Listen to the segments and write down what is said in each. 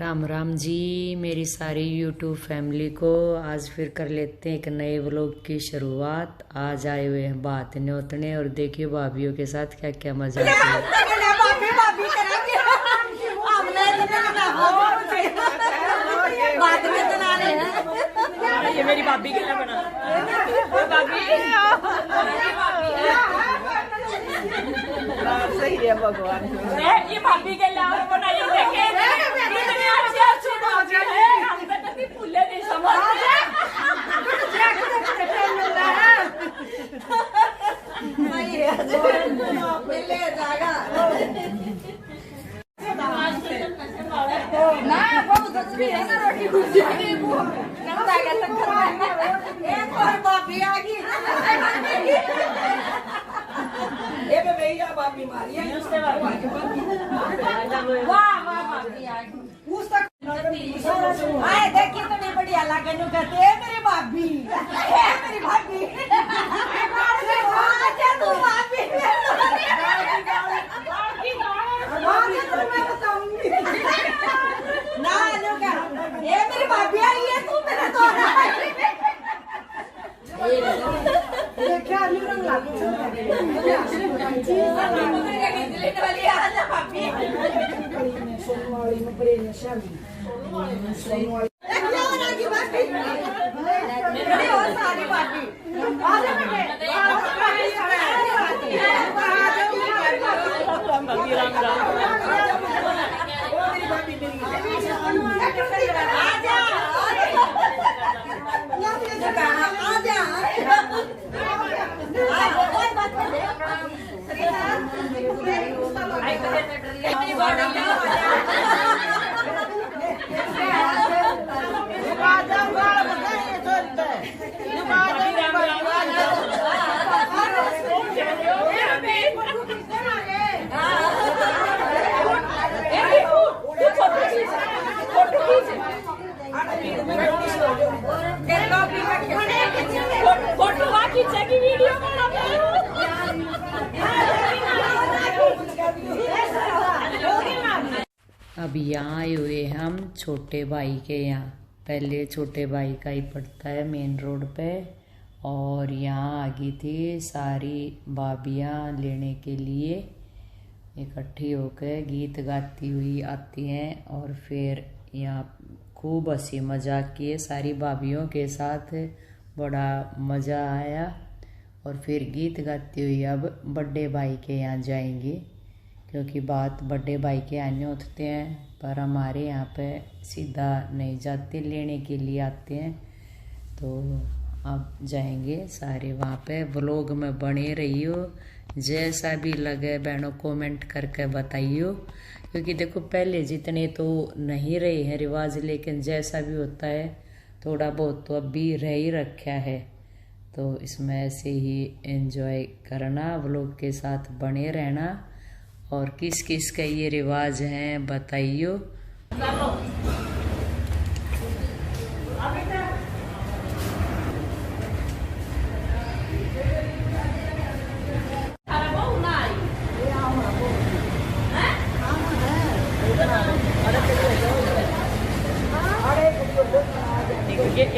राम राम जी मेरी सारी YouTube family को। आज फिर कर लेते हैं एक नए व्लॉग की शुरुआत। आज आए हुए हैं बात न्योतने और देखिए भाभीियों के साथ क्या क्या मजा आता है। ये मेरी भाभी के लिए बना सही है भगवान। ये भाभी के लिए बनाइए देखे कितनी अच्छी अच्छी भाभी है। हम तो कभी फूले नहीं समझते। ना बहुत अच्छी है ना रोटी भुजिया की वो नमता का टक्कर एक और भाभी आ गई। ये पे भैया भाभी मारी है उससे वाह वाह भाभी आ गई उस तक आए देखिए तो नहीं बढ़िया लगे नु कहते हैं मेरी भाभी क्या तू भाभी मैं बताऊंगी ना लुका ये मेरी भाभी आई है तू मेरा तो ये क्या रंग लागू वाली आ जा भाभी सोनवाली में प्रेम शामी सोनवाली की भाभी मेरी और सारी भाभी आ जा बेटे अब यहाँ आए हुए हम छोटे भाई के यहाँ। पहले छोटे भाई का ही पड़ता है मेन रोड पे और यहाँ आ गई थी सारी भाभियाँ लेने के लिए। इकट्ठी होकर गीत गाती हुई आती हैं और फिर यहाँ खूब हंसी मजाक किए सारी भाभियों के साथ। बड़ा मज़ा आया और फिर गीत गाती हुई अब बड़े भाई के यहाँ जाएंगे क्योंकि बात बड़े भाई के आने होते हैं पर हमारे यहाँ पे सीधा नहीं जाते, लेने के लिए आते हैं। तो अब जाएंगे सारे वहाँ पे। व्लॉग में बने रहियो, जैसा भी लगे बहनों कमेंट करके बताइयो क्योंकि देखो पहले जितने तो नहीं रहे हैं रिवाज, लेकिन जैसा भी होता है थोड़ा बहुत तो अब भी रह ही रखा है। तो इसमें ऐसे ही एंजॉय करना, व्लॉग के साथ बने रहना और किस किस का ये रिवाज हैं बताइयो।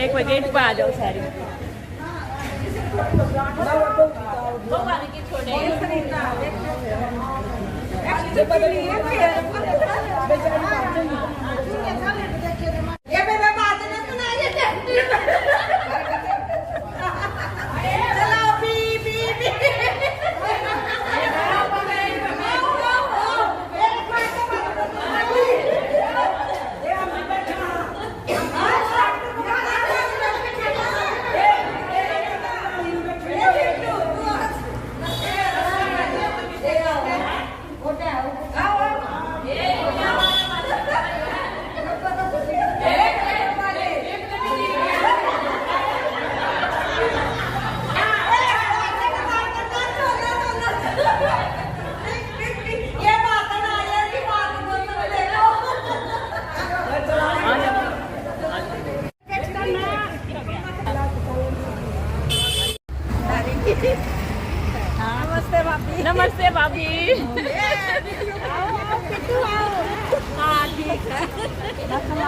एक गेट पे आ जाओ सारी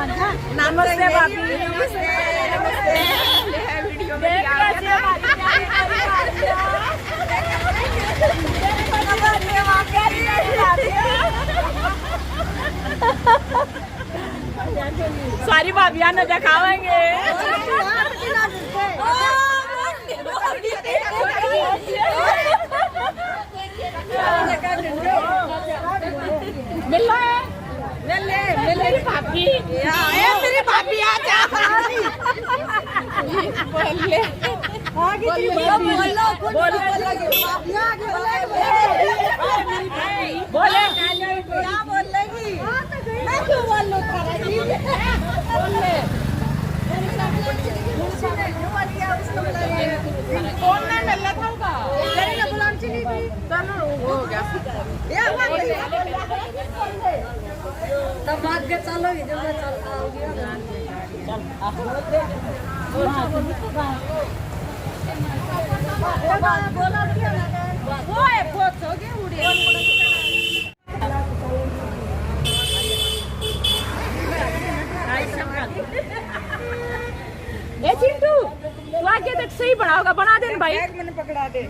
नमस्ते भाभी। नमस्ते वीडियो में सारी भाभियां न दिखावेंगे। मिलो है मेरी भाभी, मेरी भाभी आ जा। बोले क्या बोल लेगी? मैं क्यों बोलूं? कौन ने मिला था उनका? हो गया तब आगे चलोगी जब मैं चलता होगी। वो है फोटो के उड़े। ए चिंटू तू आगे तक सही बना होगा, बना दे भाई। मैंने पकड़ा दे।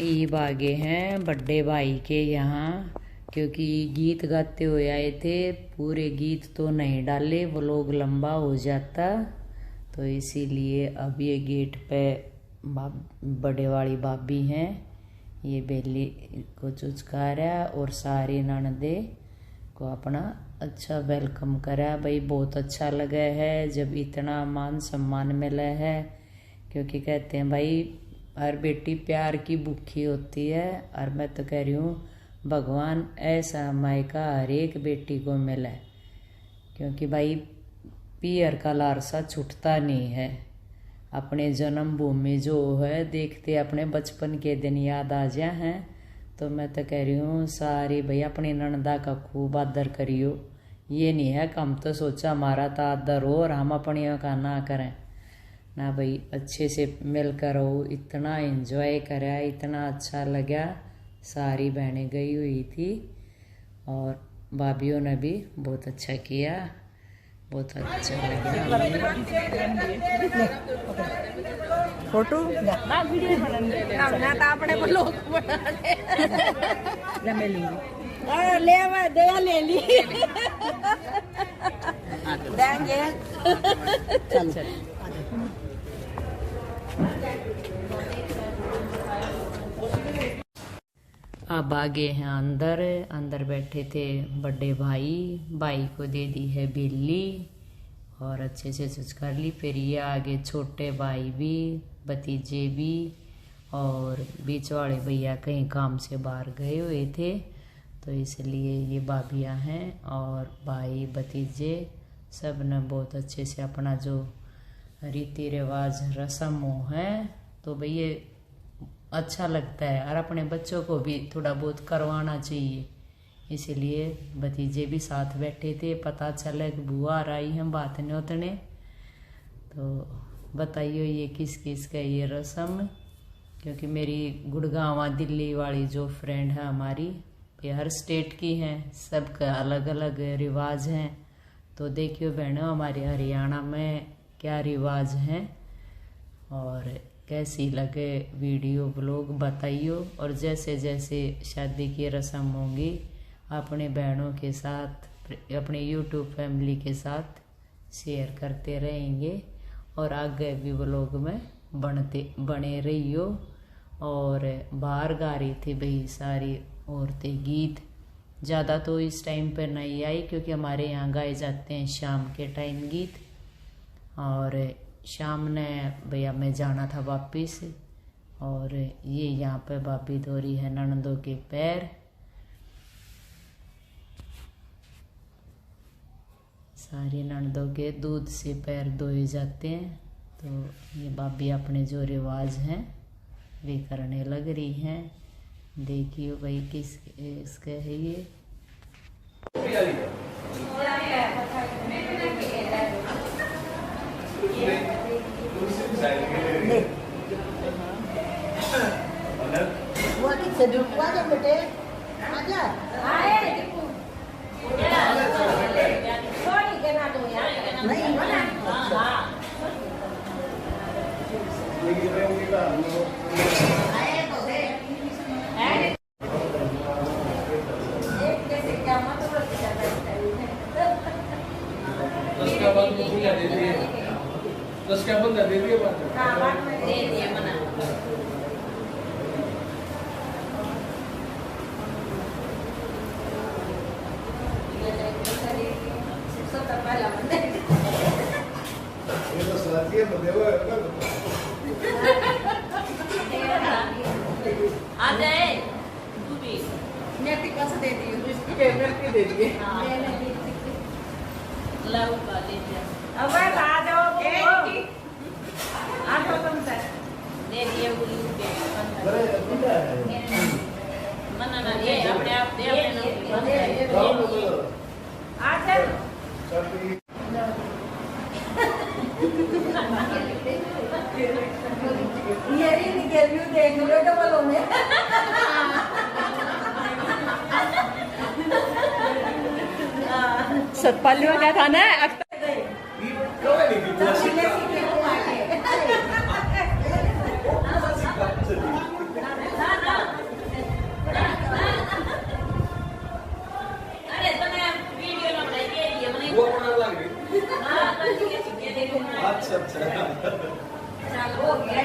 ईब आगे हैं बड़े भाई के यहाँ, क्योंकि गीत गाते हुए आए थे। पूरे गीत तो नहीं डाले, व्लॉग लंबा हो जाता, तो इसीलिए अब ये गेट पे बड़े वाली भाभी हैं, ये बेली को चुचका रहा और सारी ननदे को अपना अच्छा वेलकम करा। भाई बहुत अच्छा लगा है जब इतना मान सम्मान मिला है, क्योंकि कहते हैं भाई हर बेटी प्यार की भूखी होती है। और मैं तो कह रही हूँ भगवान ऐसा मायका हर एक बेटी को मिले, क्योंकि भाई पियर का लारसा छूटता नहीं है। अपने जन्मभूमि जो है देखते अपने बचपन के दिन याद आ जाए हैं। तो मैं तो कह रही हूँ सारी भाई अपनी ननदा का खूब आदर करियो। ये नहीं है कि हम तो सोचा हमारा तो आदर हो और हम अपनियों का ना करें ना भाई, अच्छे से मिलकर रहो। इतना एंजॉय करा, इतना अच्छा लगा। सारी बहनें गई हुई थी और भाभीयों ने भी बहुत अच्छा किया, बहुत अच्छा लगा। फोटो ना वीडियो बनाने ना अपने को लोग बनाने ले लूंगी। ले दया ले ली देंगे। चल अब आगे हैं अंदर। अंदर बैठे थे बड़े भाई, भाई को दे दी है बिल्ली और अच्छे से चुच कर ली। फिर ये आगे छोटे भाई भी, भतीजे भी और बीच वाले भैया कहीं काम से बाहर गए हुए थे, तो इसलिए ये भाभियाँ हैं। और भाई भतीजे सब ने बहुत अच्छे से अपना जो रीति रिवाज रस्म है तो भाई ये अच्छा लगता है, और अपने बच्चों को भी थोड़ा बहुत करवाना चाहिए। इसीलिए भतीजे भी साथ बैठे थे। पता चला कि बुआ आ रही हैं बात नहीं उतने, तो बताइए ये किस किस का ये रस्म, क्योंकि मेरी गुड़गांव दिल्ली वाली जो फ्रेंड है हमारी, ये हर स्टेट की हैं, सबका अलग अलग रिवाज हैं। तो देखियो बहनों हमारे हरियाणा में क्या रिवाज हैं और कैसी लगे वीडियो ब्लॉग बताइयो। और जैसे जैसे शादी की रस्म होंगी अपने बहनों के साथ, अपने यूट्यूब फैमिली के साथ शेयर करते रहेंगे और आगे भी ब्लॉग में बने रहियो। और बाहर गा रही थी भाई सारी औरतें गीत, ज़्यादा तो इस टाइम पर नहीं आई, क्योंकि हमारे यहाँ गाए जाते हैं शाम के टाइम गीत। और शाम ने भैया मैं जाना था वापिस। और ये यहाँ पे भाभी धो रही है ननदों के पैर। सारी ननदों के दूध से पैर धोए जाते हैं। तो ये भाभी अपने जो रिवाज हैं वे करने लग रही हैं। देखियो भाई किस इसका है ये। वो किससे जुड़वा जा बेटे, आजा सॉरी के ना दो यार, नहीं बना आए तो दे एक कैसे क्या मतलब क्या बैठता है। 10 का बंदा दे दिए बात हाँ बात में दे दिए मना। ये तो साथी है देवा आ जाए तू भी नेटी पास दे दिए कैमरे के दे दिए। लाओ का ले जा अब आ जाओ आ जाओ तुम सर दे दिए गुल्लू के अरे कितना है मना ना ये अपने आप दे अपने जाओ बोलो आ चल चाबी ये ही निकल यू देख लो डबल होने सतपाली हो गया था ना अरे तो मैं वीडियो ना बनाइए ये मैंने वो बना लग गई। हां तो ये देखो अच्छा अच्छा चल हो गया।